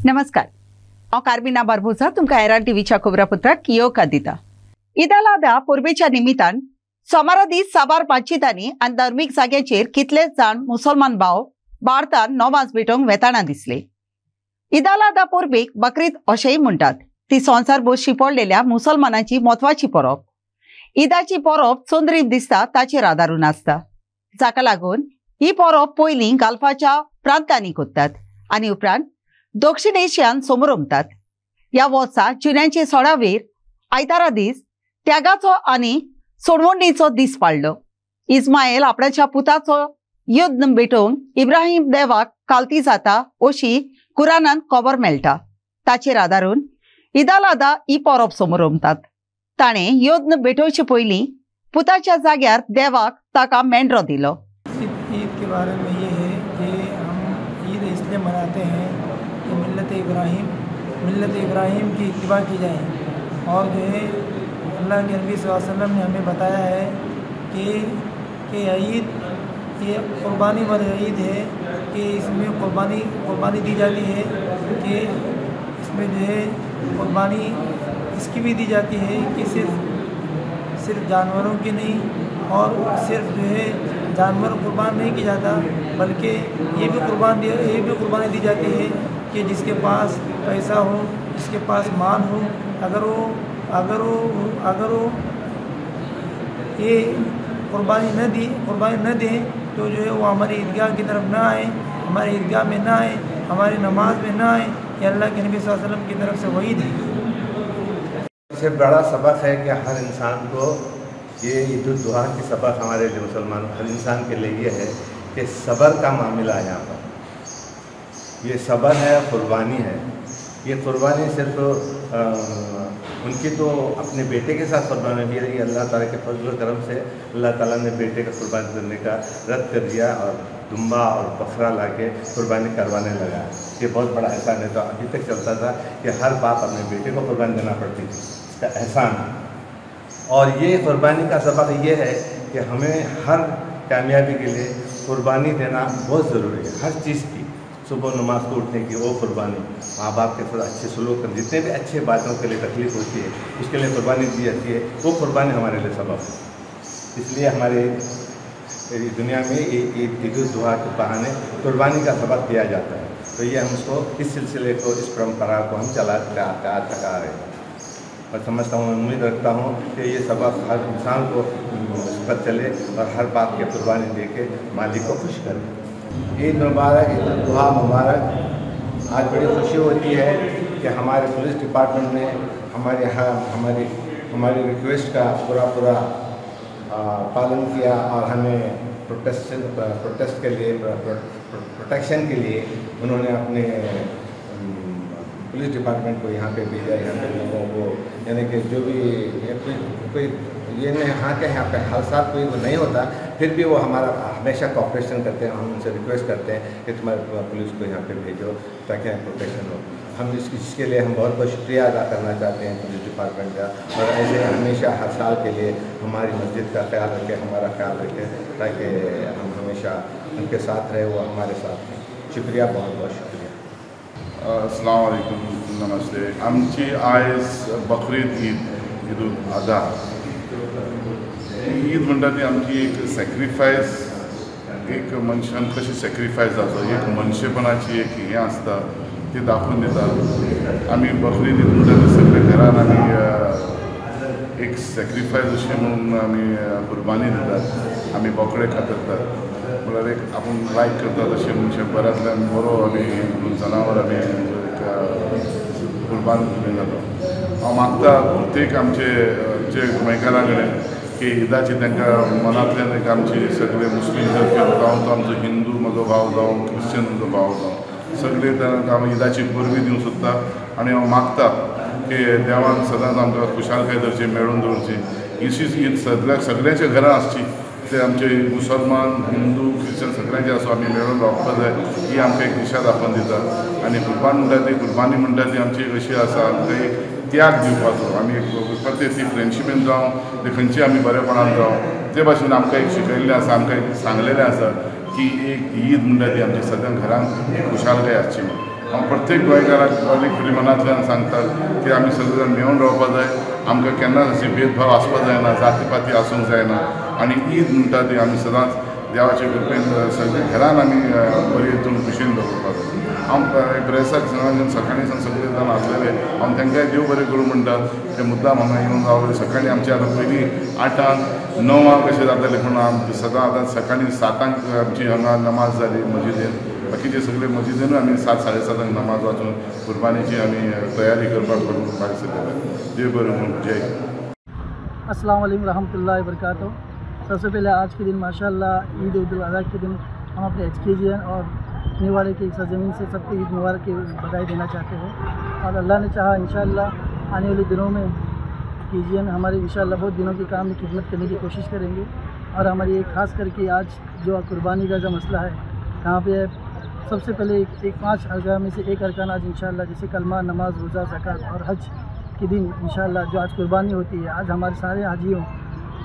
नमस्कार, हांव कार्मिना बारबोजा तुमकां एरान टीव्हीच्या खबरापत्राक येवकार दिता। ईद अल अधा परबेच्या निमित्तान सोमारा दीस साबार मस्जिदांनी आनी धर्मीक जाग्यांचेर कितलेच जाण मुसलमान भाव भारतांत नमाज भेटोवंक वेताना दिसले। ईद अल अधा परबेक बकरीद अशेंय म्हणटात। ती संवसारभर शिंपडलेल्या मुसलमानांची म्हत्वाची परब। ईदाची परब चंद्रीब दिसता ताचेर आदारून आसता, जाका लागून ही परब पयलीं गल्फाच्या प्रांतांनी करतात आनी उपरांत दक्षिण एशियान समारंभतात। ह्या वर्सा जुन्यांचे सणावेर आयतारा दीस त्यागाचो आनी सोडवणीचो दीस पाळ्ळो। इस्माईल आपणाच्या पुताचो युध्द भेटोवंक इब्राहीम देवाक कालती जाता अशी कुरानांत खबर मेळटा। ताचेर आदारून ईद अल अधा ही परब समारंभतात। ताणें युध्द भेटोवचे पयलीं पुताच्या जाग्यार देवाक ताका मेंढरो दिलो। ईद के बारे में ये है कि हम ईद इसलिए मनाते हैं कि मिल्लत इब्राहीम की इत्तिबा की जाए। और जो है अल्लाह के नबी सल्लल्लाहु अलैहि वसल्लम ने हमें बताया है कि ईद ये कुर्बानी वाली ईद है कि इसमें कुर्बानी दी जाती है, कि इसमें जो है कुर्बानी इसकी भी दी जाती है कि सिर्फ जानवरों की नहीं, और सिर्फ जो है जानवर कुर्बान नहीं किया जाता, बल्कि ये भी कुर्बानी दी जाती है कि जिसके पास पैसा हो, जिसके पास माल हो, अगर वो ये कुर्बानी न दे तो जो है वो हमारी ईदगाह की तरफ ना आए, हमारी ईदगाह में ना आए, हमारी नमाज में ना आए। ये अल्लाह के नबी सल्लल्लाहु अलैहि वसल्लम की तरफ से वईद है। सबसे बड़ा सबक है कि हर इंसान को ये ईद उल जुहा की सबक हमारे लिए मुसलमान हर इंसान के लिए ये है कि सब्र का मामला है। यहाँ पर ये सब्र है, कुर्बानी है। ये कुर्बानी सिर्फ उनकी तो अपने बेटे के साथ कुर्बानी हुई है। अल्लाह ताला के फजल करम से अल्लाह ताला ने बेटे का कुर्बानी करने का रद्द कर दिया और दुम्बा और बकरा ला के कुर्बानी करवाने लगा। ये बहुत बड़ा एहसान है। तो अभी तक चलता था कि हर बाप अपने बेटे को कुर्बानी देना पड़ती थी, इसका एहसान है। और ये कुर्बानी का सबक ये है कि हमें हर कामयाबी के लिए कुर्बानी देना बहुत ज़रूरी है। हर चीज़ की, सुबह नमाज को उठने की वो कुर्बानी, माँ बाप के साथ अच्छे सलूक कर, जितने भी अच्छे बातों के लिए तकलीफ होती है उसके लिए कुर्बानी दी जाती है। वो कुर्बानी हमारे लिए सबक है। इसलिए हमारे दुनिया में ईद उल जुहा के बहाने कुर्बानी का सबक दिया जाता है। तो ये हम उसको इस सिलसिले को, इस परंपरा को हम चला रहे हैं। और समझता हूँ, उम्मीद रखता हूँ कि ये सबक हर इंसान को उस पर चले और हर बात की कुर्बानी दे के मालिक को खुश करे। ईद मुबारक, ईद उल जुहा मुबारक। आज बड़ी खुशी होती है कि हमारे पुलिस डिपार्टमेंट ने हमारी रिक्वेस्ट का पूरा पालन किया और हमें प्रोटेस्ट के लिए, प्रोटेक्शन के लिए उन्होंने अपने पुलिस डिपार्टमेंट को यहाँ पे भेजा। यहाँ पे लोगों को, यानी कि जो भी कोई ये नहीं, हाँ के यहाँ पे हर साल कोई वो नहीं होता, फिर भी वो हमारा हमेशा कॉपरेशन करते हैं। हम उनसे रिक्वेस्ट करते हैं कि तुम्हारे पुलिस को यहाँ पे भेजो ताकि यहाँ प्रोटेक्शन हो। हम इसके लिए हम बहुत बहुत शुक्रिया अदा करना चाहते हैं पुलिस डिपार्टमेंट का। और ऐसे हमेशा हर साल के लिए हमारी मस्जिद का ख्याल रखें, हमारा ख्याल रखें, ताकि हम हमेशा उनके साथ रहे, वो हमारे साथ हैं। शुक्रिया, बहुत बहुत शुक्रिया। अस्सलाम वालेकुम, नमस्ते। आमची आयज बकरीद ईद उल अधा। ईद म्हणटा ती आमची एक सॅक्रिफायस, एक मनशान कशी सॅक्रिफायस जाता, एक मनशेपणाची एक हें आसता ती दाखोवन दिता। आमी बकरीद ईद म्हणटा ती सगळे घरान आमी एक सॅक्रिफायस अशें म्हणून आमी कुर्बानी दितात, आमी बोकडे खातात। म्हळ्यार एक आपूण लायक करता तशें म्हणजे बऱ्यांतल्यान बरो आमी जनावर आमी कुर्बान केले जाता। हांव मागता प्रत्येक आमचे जे गोंयकारां कडेन की ईदाची तांकां मनांतल्यान एक आमची सगळे मुस्लीम जावं तो आमचो हिंदू म्हजो भाव जावं क्रिश्चन म्हजो भाव जावं सगळे तांकां हांव ईदाची परबी दिवंक सोदता। आनी हांव मागता की देवान सदांच आमकां खुशालकाय धरची, मेळून दवरची। इशीच ईद सगळ्यांच्या घरां आसची, ते आमचे मुसलमान, हिंदू, क्रिश्चन सगळ्यांचे आसूं, आमी मेळून रावपाक जाय, ही आमकां एक दिशा दाखोवन दिता। आनी कुर्बानी म्हणटा ती आमची अशी आसा, आमकां एक त्याग दिवपाचो। आमी प्रत्येक ती फ्रेंडशिपीन जावं, ते खंयची आमी बरेपणान जावं, ते भाशेन आमकां एक शिकयल्लें आसा, आमकां एक सांगलेलें आसा की एक ईद म्हणटा ती आमची सदां घरांत एक खुशालकाय आसची म्हणून। हांव प्रत्येक गोंयकाराक अनेक फावटी मनांतल्यान सांगतात की आमी सगळे जाण मेळून रावपा जाय, आमकां केन्नाच अशी भेदभाव आसपा जायना, जाती पाती आसूंक जायना आनी ईद म्हणटा ती आमी सदांच देवाचे कृपेन सगळे घरान आमी बरे हितून खुशेन दवरपा जाय. हांव प्रेसाक सकाळीं सावन सगळे जाण आसलेले, हांव तांकांय देव बरें करूं म्हणटात. ते मुद्दाम हांगा येवन रावले. सकाळीं आमचे आतां पयलीं 8 9 कशें जातालें, पूण आमी सदां आतां सकाळीं 7 आमची हांगा नमाज जाली मस्जिदेन. बाकीचे सगळे मस्जिदेनूय आमी 7 7:30 नमाज वाचून कुर्बानीची आमी तयारी करपाक भायर सरलेले. देव बरें म्हणून. जय हिंद. अस्सलाम वालेकुम रहमतुल्लाहि व बरकातहू। सबसे पहले आज के दिन माशाल्लाह ईद उल अज़हा के दिन हम अपने HKGN और निवाले की सरजमीन से सबको ईद मुबारक की बधाई देना चाहते हैं। और अल्लाह ने चाहा इंशाअल्लाह आने वाले दिनों में KGN हमारे इंशाअल्लाह बहुत दिनों के काम में खिदमत करने की कोशिश करेंगे। और हमारी एक ख़ास करके आज जो कुर्बानी का जो मसला है यहाँ पे सबसे पहले एक 5 अरकान में से एक अरकान आज इंशाअल्लाह जैसे कलमा, नमाज, रोज़ा, ज़कात और हज के दिन इंशाअल्लाह जो आज कुर्बानी होती है, आज हमारे सारे हाजियों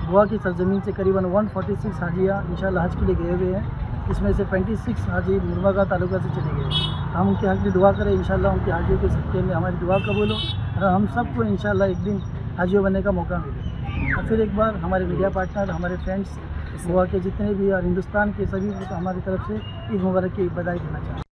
गोवा की सरजमीन से करीबन 146 हाजियाँ इंशाअल्लाह हज के लिए गए हुए हैं। इसमें से 26 हाजी मुर्बागा तालुका से चले गए। हम उनके हक़ में दुआ करें इंशाअल्लाह उनके हाजियों के सदक़े में हमारी दुआ कबूल हो और हम सबको इंशाअल्लाह एक दिन हाजियों बनने का मौका मिले। और फिर एक बार हमारे मीडिया पार्टनर, हमारे फ्रेंड्स गोवा के जितने भी और हिंदुस्तान के सभी को हमारी तरफ से ईद मुबारक की बधाई देना चाहते हैं।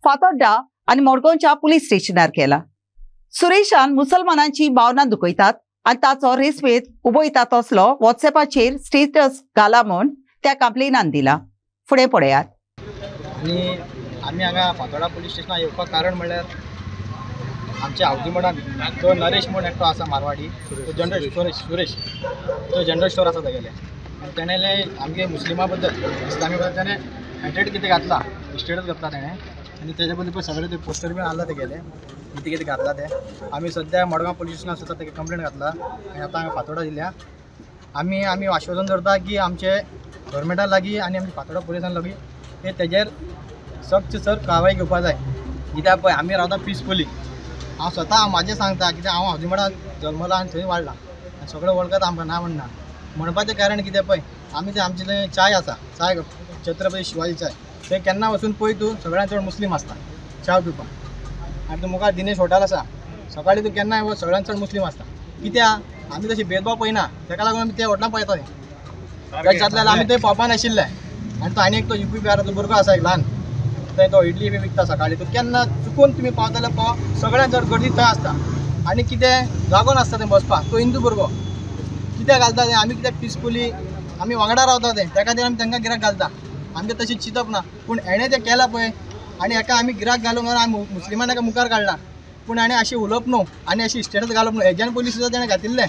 फातोड्डा आणि मडगांवच्या पुलीस स्टेशनार केला. सुरेशान मुसलमानांची भावना दुखयतात आणि ताचो रेसवेत उबयता तसलो व्हॉट्सएपाचेर स्टेटस घाला म्हूण त्या कंप्लेनान दिला. फुडें पळयात. आणि आम्ही हांगा फातोड्डा पुलीस स्टेशनार येवपाक कारण म्हणल्यार आमच्या आवती मडान तो नरेश म्हणून एकटो आसा मारवाडी, तो जनरल सुरेश तो जनरल स्टोर आसा तेगेले. आनी तेणें आमगे मुस्लिमा बद्दल इस्लामी बद्दल तेणें हँड्रेड कितें घातला, स्टेटस घातला तेणें. आणि त्याच्या बद्दल सगळे ते पोस्टर बी आला तेगेले कितें कितें घातला ते. आमी सद्या मडगांव पुलीस स्टेशनार सुद्दां तेका कंप्लेंट घातला आनी आतां हांगा फातोड्डा दिल्या. आमी आश्वासन दवरता की आमचे गव्हर्मेंटा लागीं आनी आमच्या फातोड्डा पुलिसान लागीं हे तेजेर सक्त कारवाय घेवपा जाय. कित्याक पळय आमी रावता पिसफुली. हांव स्वता म्हाजें सांगता कित्याक हांव हावजीमडा जल्मला आनी थंय वाडला आनी सगळे वळखता आमकां ना म्हणना. म्हणपाचें कारण कितें पळय आमी तें आमचें थंय चाय आसा, चाय छत्रपती शिवाजी चाय, ते केन्ना वचून पळय तूं सगळ्यां चड मुस्लीम आसता च्या पिवपाक. आनी तूं मुखार दिनेश हॉटेल आसा, सकाळीं तूं केन्नाय सगळ्यां चड मुस्लीम आसता. कित्याक आमी तशी भेदभाव पळयना, ताका लागून आमी त्या हॉटेलांत पळयता. त्याच्यातल्यान आमी थंय पावपा नाशिल्ले. आनी तो आनी एक तो UP बिहाराचो भुरगो आसा एक ल्हान, थंय तो इडली बी विकता सकाळीं. तो केन्ना चुकून तुमी पावता जाल्यार पाव, सगळ्यां चड गर्दी थंय आसता. आनी कितें जागो नासता थंय बसपाक. तो हिंदू भुरगो कित्याक घालता तें आमी कित्याक पिसफुली आमी वांगडा रावता तें त्या खातीर आमी तांकां गिराक घालता. आमकां तशी चिंतप ना. पूण हेणें तें केलां पळय आनी हेका आमी गिराक घालूंक आमी मुस्लिमान हेका मुखार काडला. पूण हाणें अशी उलोवप न्हू आनी अशी स्टेटस घालप न्हू. एजंट पयलीं सुद्दां तेणें घातिल्लें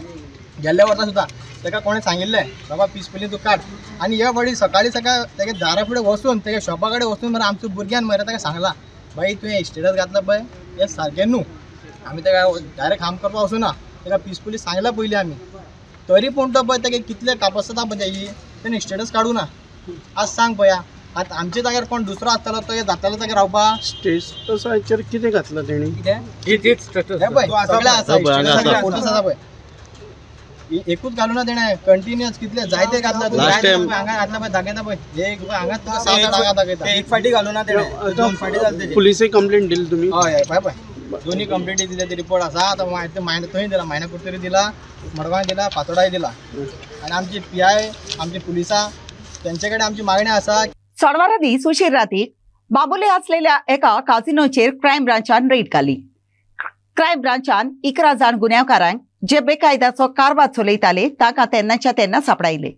गेल्ल्या वर्सा सुद्दां. ताका कोणें सांगिल्लें बाबा पिसफुली तूं काड. आनी ह्या फावटी सकाळीं सकाळ तेगे दारा फुडें वचून तेगे शॉपा कडेन वचून मरे आमच्या भुरग्यान मरे ताका सांगलां बाई तुवें स्टेटस घातला पळय हें सारकें न्हू. आमी ताका डायरेक्ट हार्म करपाक वचूना. ताका पिसफुली सांगलां पयलीं आमी. तरी पूण तो पळय तेगे कितले कापासता पळय तेजी तेणें स्टेटस काडूं ना. आज सांग पळया आतां आमच्या जाग्यार कोण दुसरो आसतलो तो जातालो ताका रावपा. स्टेटसाचेर कितें घातलं तेणी? कितें पळय सगळें आसा, फोटोस आसा पळय. एकूच घालूं ना तेणें, कंटिन्युअस कितले जायते घातला. हांगा घातला पळय दाखयता पळय एक हांगा तुका 7-8 दाखयता. एक फाटी घालूं ना तेणें, 2 फाटी जाली तेजी. पुलिसै कंप्लेंट दिली तुमी? हय पळय पळय दोन्ही कंप्लेंटी दिल्या ते रिपोर्ट आसा. आतां थंय दिला मायना कुर्तरी दिला, मडगांव दिला, फातोड्डाय दिला. आनी आमची PI आमची पुलिसां त्यांचे कडेन आमची मागणी आसा. सोनवारा दीस उशीर रातीक बाबुले असलेल्या एका काझिनोचेर क्रायम ब्रांचान रेड घाली. क्रायम ब्रांचान 11 जाण गुन्यांवकारांक जे बेकायदाचो कारभार चलयताले ताका तेन्नाच्या तेन्ना सापडायले.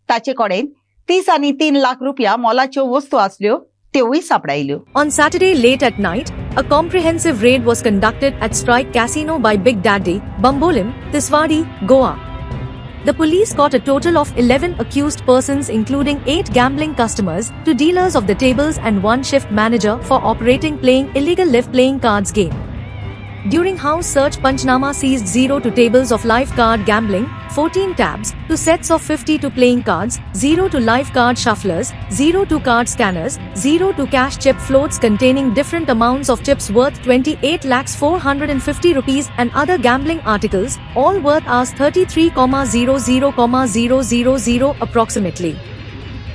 ताचे कडेन 30 आनी 3 लाख रुपया मोलाच्यो वस्तू आसल्यो त्योय सापडायल्यो. On Saturday late at night, a comprehensive raid was conducted at Strike Casino by Big Daddy, Bambolim, Tiswadi, Goa. The police caught a total of 11 accused persons including 8 gambling customers, 2 dealers of the tables and 1 shift manager for operating playing illegal live playing cards game. During house search, Panchnama seized 0 to tables of live card gambling, 14 tabs, 2 sets of 52 playing cards, 0 to live card shufflers, 0 to card scanners, 0 to cash chip floats containing different amounts of chips worth 28,450 rupees and other gambling articles, all worth as 33,00,000 approximately.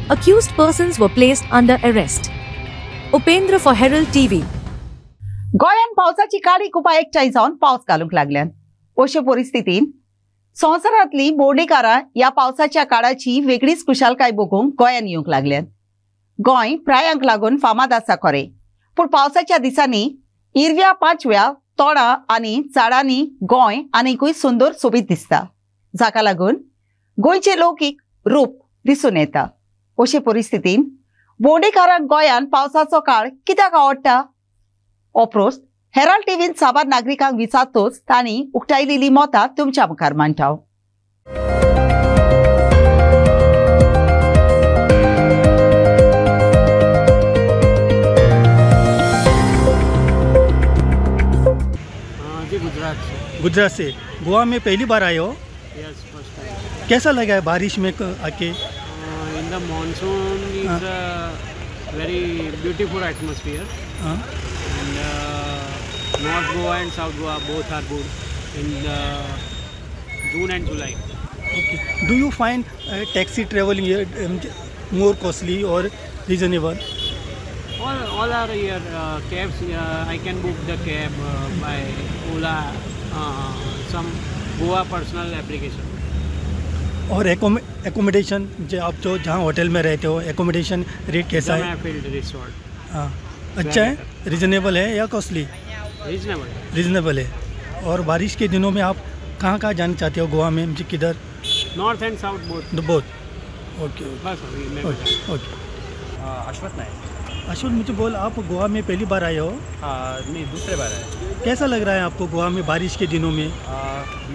Accused persons were placed under arrest. Upendra for Herald TV. गोंयान पावसाची काळी कुपा एकठांय जावन पावस घालूंक लागल्यान. अशे परिस्थितीन संवसारांतली भोंवडेकारां ह्या पावसाच्या काळाची वेगळीच खुशालकाय भोगूंक गोंयान येवंक लागल्यान. गोंय प्रायांक लागून फामाद आसा खरें, पूण पावसाच्या दिसांनी हिरव्या पांचव्या तोडां आनी झाडांनी गोंय आनीकूय सुंदर सोबीत दिसता, जाका लागून गोंयचें लौकीक रूप दिसून येता. अशे परिस्थितीन भोंवडेकारांक गोंयान पावसाचो काळ कित्याक आवडटा? ओप्रोस्ट हेराल्ड टीव्हीन साबार नागरिकांक विचारतोच तांणी उक्तायलेली मतां तुमच्या मुखार मांडटा. जी गुजरात से गोवा में पहली बार आए हो? Yes, first time. कैसा लगा है बारिश में आके? In the monsoon is a very beautiful atmosphere. And North Goa and South Goa both are good in June and July. Okay. Do you find taxi traveling here more costly or reasonable? All are here cabs. I can book the cab by Ola, some Goa personal application. और accommodation जो आप जो जहाँ hotel में रहते हो accommodation rate कैसा है? Field resort. हाँ, अच्छा है, रीजनेबल है या कॉस्टली? रीजनेबल है. और बारिश के दिनों में आप कहाँ कहाँ जाना चाहते हो गोवा में? मुझे किधर? North and south both. Okay. Ashwat Nayak. Ashwat, मुझे बोल, आप गोवा में पहली बार आए हो? नहीं, दूसरे बार आए. कैसा लग रहा है आपको गोवा में बारिश के दिनों में?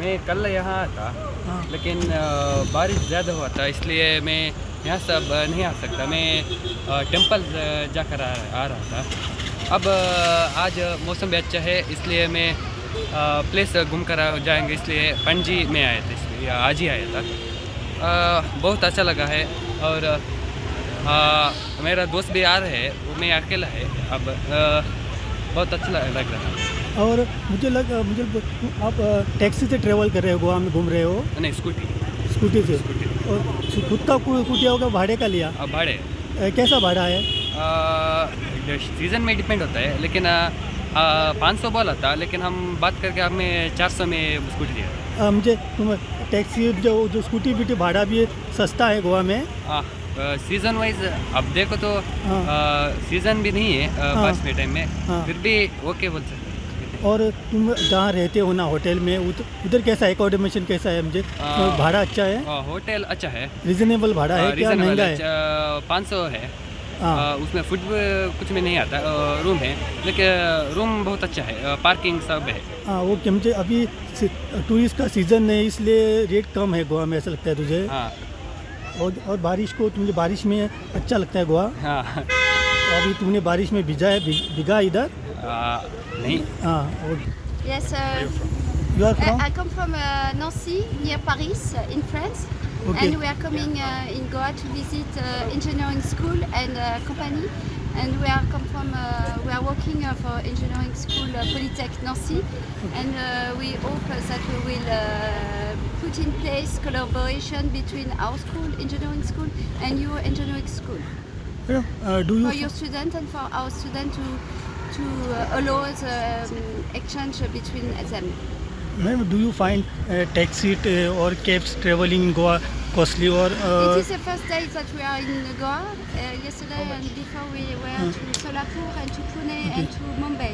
मैं कल यहाँ था, लेकिन बारिश ज़्यादा हुआ था, इसलिए मैं यहाँ सब नहीं आ सकता. मैं टेंपल जाकर आ रहा था. अब आज मौसम भी अच्छा है, इसलिए मैं प्लेस घूम कर जाएंगे, इसलिए पणजी में आए थे, इसलिए आज ही आया था. बहुत अच्छा लगा है. और मेरा दोस्त भी आ रहे हैं, वो मैं अकेला है. अब बहुत अच्छा लग रहा है. और मुझे आप टैक्सी से ट्रेवल कर रहे हो, गोवा में घूम रहे हो? नहीं, स्कूटी से. और खुद का स्कूटी होगा, भाड़े का लिया? भाड़े. कैसा भाड़ा है? सीज़न में डिपेंड होता है, लेकिन 500 बोला था, लेकिन हम बात करके हमें 400 में स्कूटी लिया. मुझे टैक्सी जो स्कूटी भी भाड़ा भी सस्ता है गोवा में? सीज़न वाइज अब देखो तो सीज़न भी नहीं है बारिश के टाइम में, फिर भी ओके बोल सकते. और तुम जहाँ रहते हो ना होटल में, उधर कैसा है? एकोमोडेशन कैसा है? मुझे भाड़ा अच्छा है? होटल अच्छा है. रीजनेबल भाड़ा है क्या महंगा है? 500 है. उसमें फूड कुछ में नहीं आता. रूम है, लेकिन रूम बहुत अच्छा है, पार्किंग सब है. वो क्या, मुझे अभी टूरिस्ट का सीज़न है, इसलिए रेट कम है गोवा में, ऐसा लगता है तुझे? और बारिश को, मुझे बारिश में अच्छा लगता है गोवा. अभी तुमने बारिश में भीगा इधर? नहीं. Yes, you are from? I come from Nancy, near Paris, in France. Okay. And we are coming in Goa to visit engineering school and company. And we are working for engineering school Polytech Nancy. And we hope that we will put in place collaboration between our school, engineering school, and your engineering school. Do you for your student and for our student to allow the exchange between them. Ma'am, do you find taxi or cabs traveling in Goa costly or? It is the first day that we are in Goa. Yesterday and before we were to Solapur and to Pune and to Mumbai.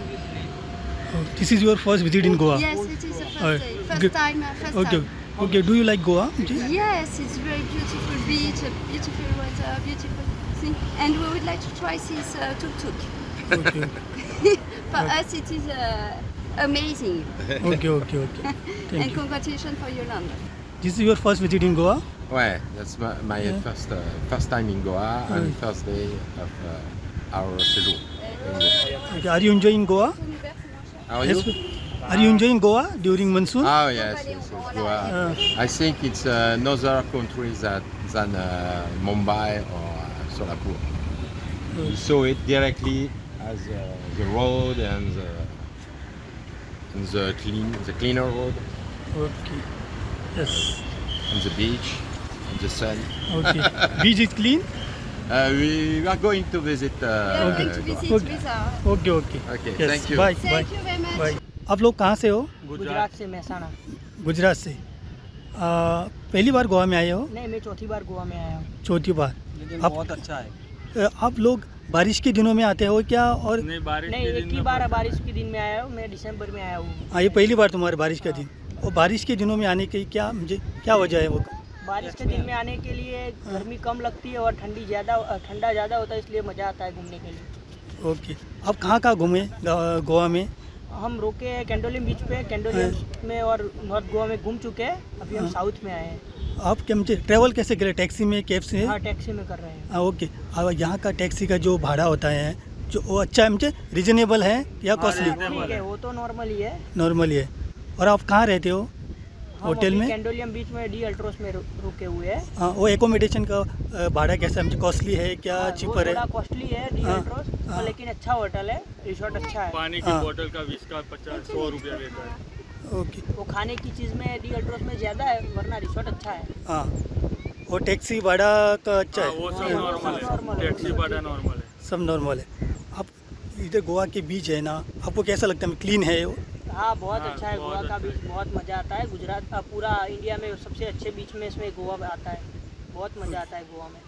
This is your first visit in Goa? Yes, it is the first day. First Good. time. Okay. Okay. Do you like Goa? Yes, it's very beautiful beach, beautiful weather, beautiful thing, and we would like to try this tuk-tuk. Okay. For us, it is amazing. Okay. Thank And you. congratulations for Yolanda. This is your first visit in Goa? Ouais, that's my Yeah. first time in Goa and first day of our séjour. Okay. Are you enjoying Goa? How are you? Are you enjoying Goa during monsoon? Oh yes, Goa. I think it's another country than Mumbai or Solapur. We saw it directly as the road and the cleaner road. Okay. Yes. And the beach, and the sun. Okay. Beach is clean? We are going to visit. We are going to visit with our... Okay. Okay, Yes. thank you. Bye. Thank you very much. Bye. आप लोग कहाँ से हो? गुजरात से महसाना। गुजरात से। पहली बार गोवा में आए हो? नहीं, मैं चौथी बार गोवा में आया हूँ। चौथी बार। लेकिन बहुत अच्छा है। आप लोग बारिश के दिनों में आते हो क्या? और नहीं, एक ही बार बारिश के दिन में आया हूँ। मैं दिसंबर में आया हूँ। हाँ, ये पहली बार तुम्हारे बारिश का दिन। और बारिश के दिनों में आने की क्या वजह है वो? बारिश के दिन में आने के लिए गर्मी कम लगती है और ठंडा ज़्यादा होता है, इसलिए मज़ा आता है घूमने के लिए। ओके। आप कहाँ घूमे गोवा में? हम रुके कैंडोलिम बीच पे, कैंडोलिम में और नॉर्थ गोवा में घूम चुके हैं। अभी हम साउथ में आए हैं। आप क्या मुझे ट्रैवल कैसे करें? टैक्सी में, कैब से? हाँ, टैक्सी में कर रहे हैं। हाँ, ओके। और यहाँ का टैक्सी का जो भाड़ा होता है जो वो अच्छा है, मुझे रिजनेबल है या कॉस्टली? ठीक है, वो तो नॉर्मल ही है। नॉर्मल ही है। और आप कहाँ रहते हो? होटल में? कैंडोलियम बीच में डी अल्ट्रोस में रुके हुए हैं। हाँ, वो एकोमोडेशन का भाड़ा कैसा है? कॉस्टली है क्या चीपर है? थोड़ा कॉस्टली है डी अल्ट्रोस, लेकिन अच्छा होटल है, रिसोर्ट अच्छा है। पानी की बोतल का 20 का 50-100 रुपया लेता है। ओके। वो खाने की चीज़ में डी अल्ट्रोस में ज़्यादा है, वरना रिसोर्ट अच्छा है। हाँ, वो टैक्सी भाड़ा का अच्छा है? वो सब नॉर्मल है, टैक्सी भाड़ा नॉर्मल है, सब नॉर्मल है। आप इधर गोवा के बीच है ना, आपको कैसा लगता है? क्लीन है वो? हाँ, बहुत अच्छा है गोवा का बीच, बहुत मज़ा आता है। गुजरात का पूरा इंडिया में सबसे अच्छे बीच में इसमें गोवा आता है। बहुत मज़ा आता है गोवा में।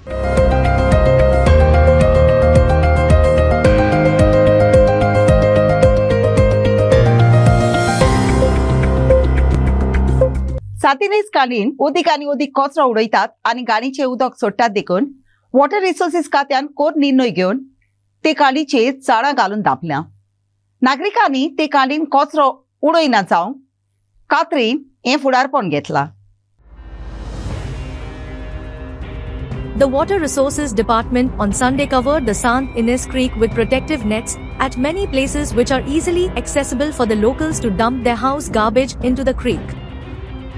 सातीनेस कालीन उदीक आणि उदीक कचरो उडयतात आणि गाडीचे उदक सोडटात देखून वॉटर रिसोर्सेस खात्यान कोर निर्णय घेवन ते कालीचे झाडां घालून धापल्या. नागरिकांनी ते कालीन कचरो उडयना जावंक कात्रीन हे फुडारपण घेतला. The Water Resources Department on Sunday covered the Sant Ines Creek with protective nets at many places which are easily accessible for the locals to dump their house garbage into the creek.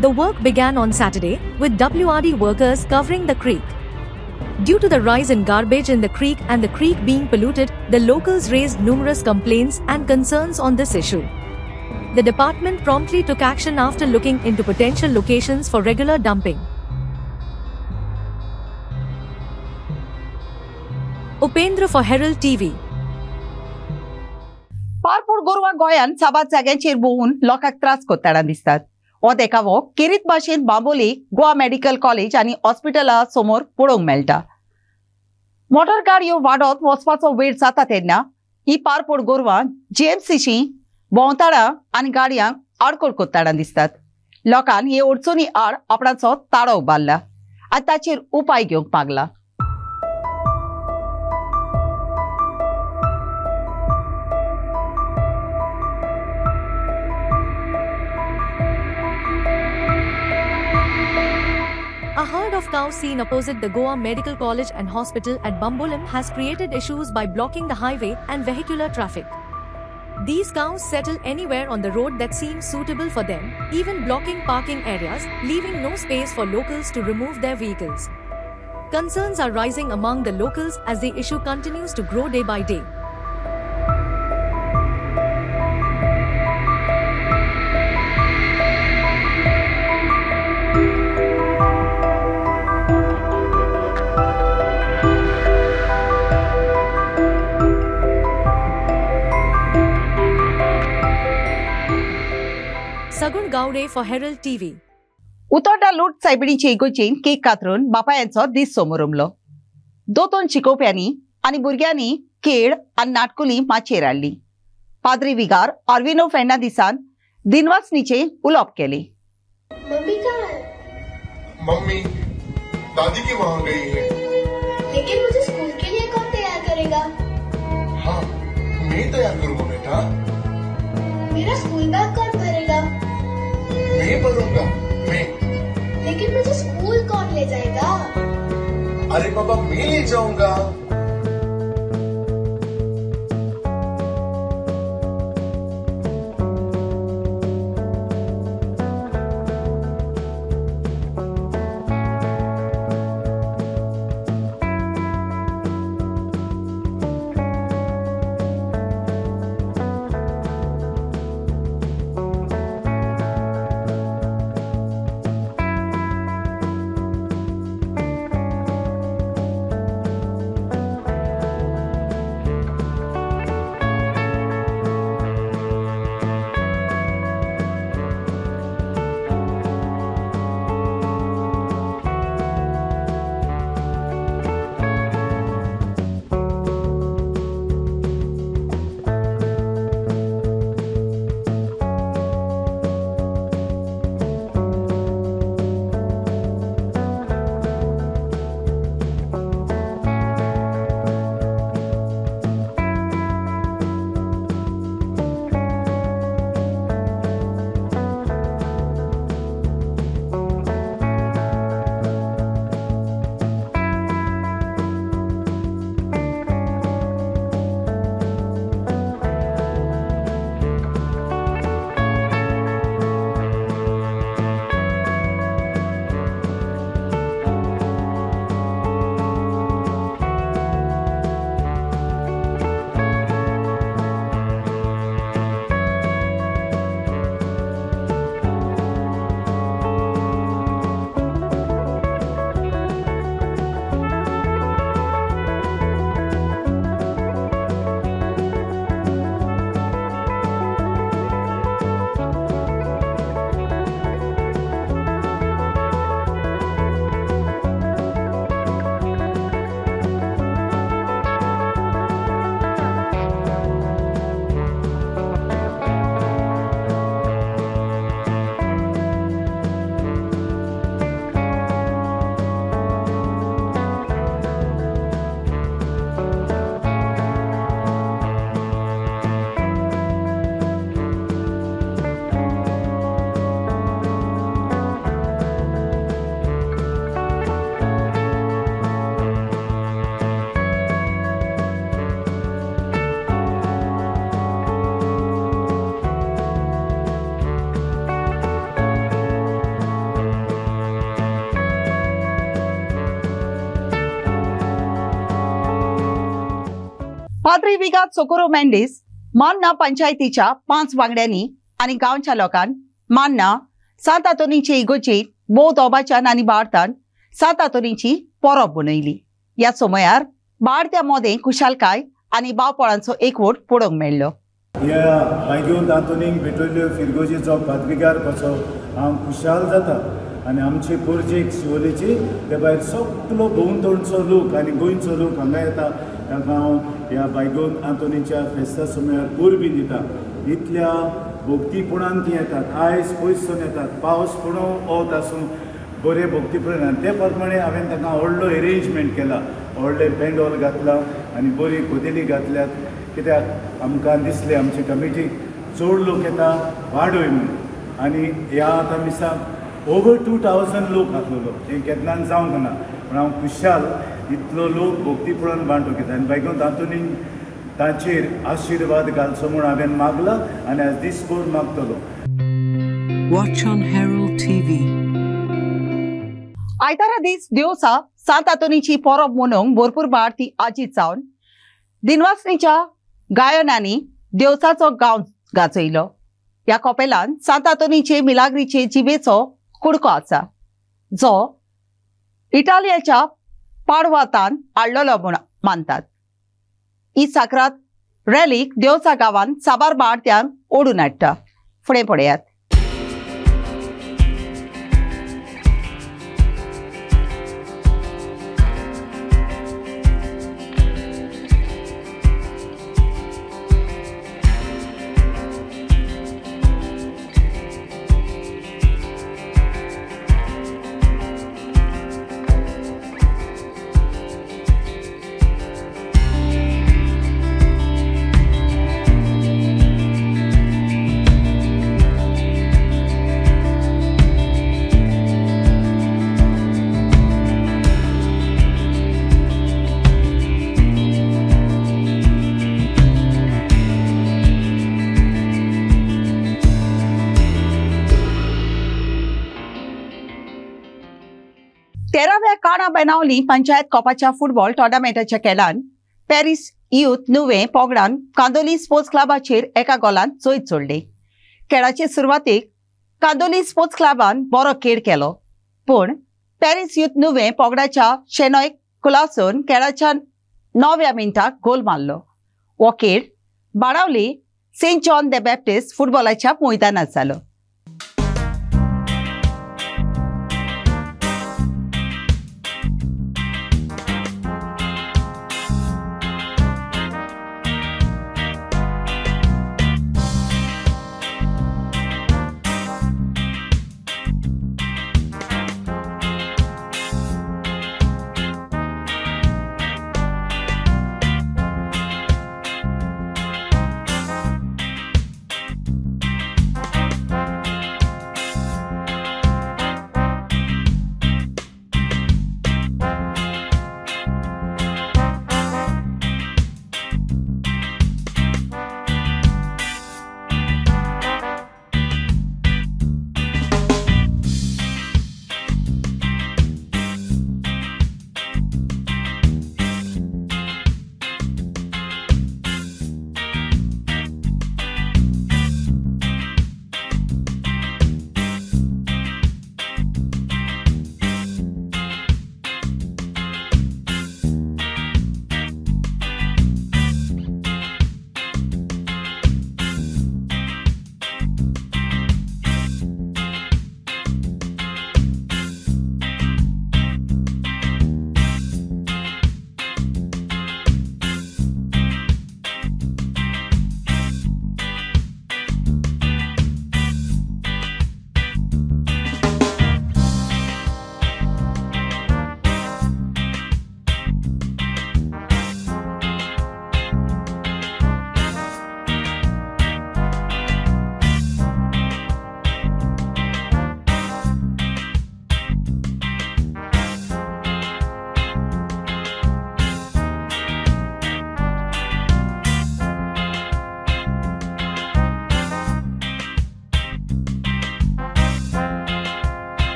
The work began on Saturday with WRD workers covering the creek. Due to the rise in garbage in the creek and the creek being polluted, the locals raised numerous complaints and concerns on this issue. The department promptly took action after looking into potential locations for regular dumping. Upendra for Herald TV. पारपोड गोरवां गोंयान साबार जाग्यांचेर भोंवून लोकांक त्रास कोत्ताना दिसतात. हो देखावो केरीत भाशेन बांबोली गोवा मेडिकल कॉलेज आनी हॉस्पिटला समोर पळोवंक मेळटा. मोटर गाडयो वाडत वचपाचो वेळ जाता तेन्ना ही पारपोड गोरवां जीएमसीची भोंवताडां आनी गाडयांक आडकोळ कोत्ताना दिसतात. लोकांन हे अडचणी आड आपणाचो ताळो उबारला आनी ताचेर उपाय घेवंक मागला. A herd of cows seen opposite the Goa Medical College and Hospital at Bambolim has created issues by blocking the highway and vehicular traffic. These cows settle anywhere on the road that seems suitable for them, even blocking parking areas, leaving no space for locals to remove their vehicles. Concerns are rising among the locals as the issue continues to grow day by day. Sagun Gowde for Herald TV. उतोड्डा लूट सायबिणीचे इगोजेन cake कातरून बापायांचो दीस समोर उमलो. दोतोन शिकोवप्यांनी आनी भुरग्यांनी खेळ आनी नाटकुली माचयेर हाडली. पाद्री विगार ऑर्विनो फेर्नांडिसान दिनवासनीचे उलोवप केली. मम्मी कहाँ है? मम्मी दादी की वहाँ गई है. लेकिन मुझे स्कूल के लिए कौन तैयार करेगा? हाँ मैं तैयार करूँगा बेटा. मेरा स्कूल बैग कौन भरेगा? मैं भरूंगा मैं. लेकिन मुझे स्कूल कौन ले जाएगा? अरे पापा मैं ले जाऊंगा. पाद्री विगात सोकोरो मेंडिस मान्ना पंचायतीच्या 5 वांगड्यांनी आणि गांवच्या लोकांक मान्ना 7 आतोनीचे इगोचेर बौद्ध ओबाच्यान आणि बाळतान 7 आतोनीची परब मनयली. या सोमयार बाळत्या मोदें खुशालकाय आणि बावपळांचो एकवट पळोवंक मेळ्ळो. ह्या बायगेवन आतोनीक भेटल्यो फिरगोजीचो पाद्रीगार कसो हांव खुशाल जाता आनी आमचे पोरजेक शिवोलेची ते भायर सगलो भोंवतणचो लोक आनी गोंयचो लोक हांगा येता. ताका हांव ह्या बायगेवन आतोनीच्या फेस्ता सोमयार पोरबी दिता. इतल्या भोगतीपणान ती येतात, आयज पयसून येतात, पावस पुणो वत आसूं बरे भोगतीपणान ते प्रमाणे हांवें ताका व्हडलो अरेंजमेंट केला. व्हडले पेंडॉल घातला आनी बरी कोदेली घातल्यात कित्याक आमकां दिसलें आमचे कमिटीक चड लोक येता वाडय म्हणून आनी ह्या आतां मिसाक ओवर 2000 लोक आसलेलो. हें केन्नाच जावंक ना पूण हांव खुशाल इतलो लोक भोगतीपणान बांटो घेता आनी बायगून तातूंत ताचेर आशिर्वाद घालचो म्हूण हांवें मागला आनी आज दिसभर मागतलो. Watch on Herald TV. आयतारा दीस दिवसा 7 आतोनीची परब मनोवंक भरपूर बाळती आजीत जावन दिनवासनीच्या गायनांनी देवसाचो गांव गाजयलो. ह्या कपेलान 7 आतोनीचे मिलाग्रीचे जिवेचो कुडको आसा जो इटालियाच्या पाडवातान हाडलेलो म्हूण मानतात. ही साकरात रॅलीक देवसा गांवांत साबार बाळत्यांक ओडून हाडटा. फुडें पळयात. 13व्या काणा Benaulim panchayat कपाच्या football टोर्नामेंटाच्या खेळान Paris youth नुवे पोगडान Candolim sports क्लबाचेर एका गोलान जैत जोडली. खेळाचे सुरवातेक कांदोली स्पोर्ट्स क्लबान बरो खेळ केलो, पण पॅरिस यूथ नुवे पोगडाच्या शेनॉयक कुलासून खेळाच्या 9व्या मिनटाक गोल मारलो. हो खेळ Benaulim Saint John the Baptist फुटबॉलाच्या मैदानात जालो.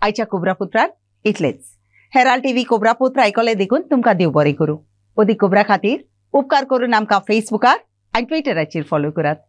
आयच्या कोबरापुत्रात इतलेच. हेराल्ड टीव्ही कोबरापुत्र आयकले देखून तुमकां देव बरें करूं. अदीक खबरां खातीर उपकार करून आमकां फेसबुकार आनी ट्विटराचेर फॉलो करात.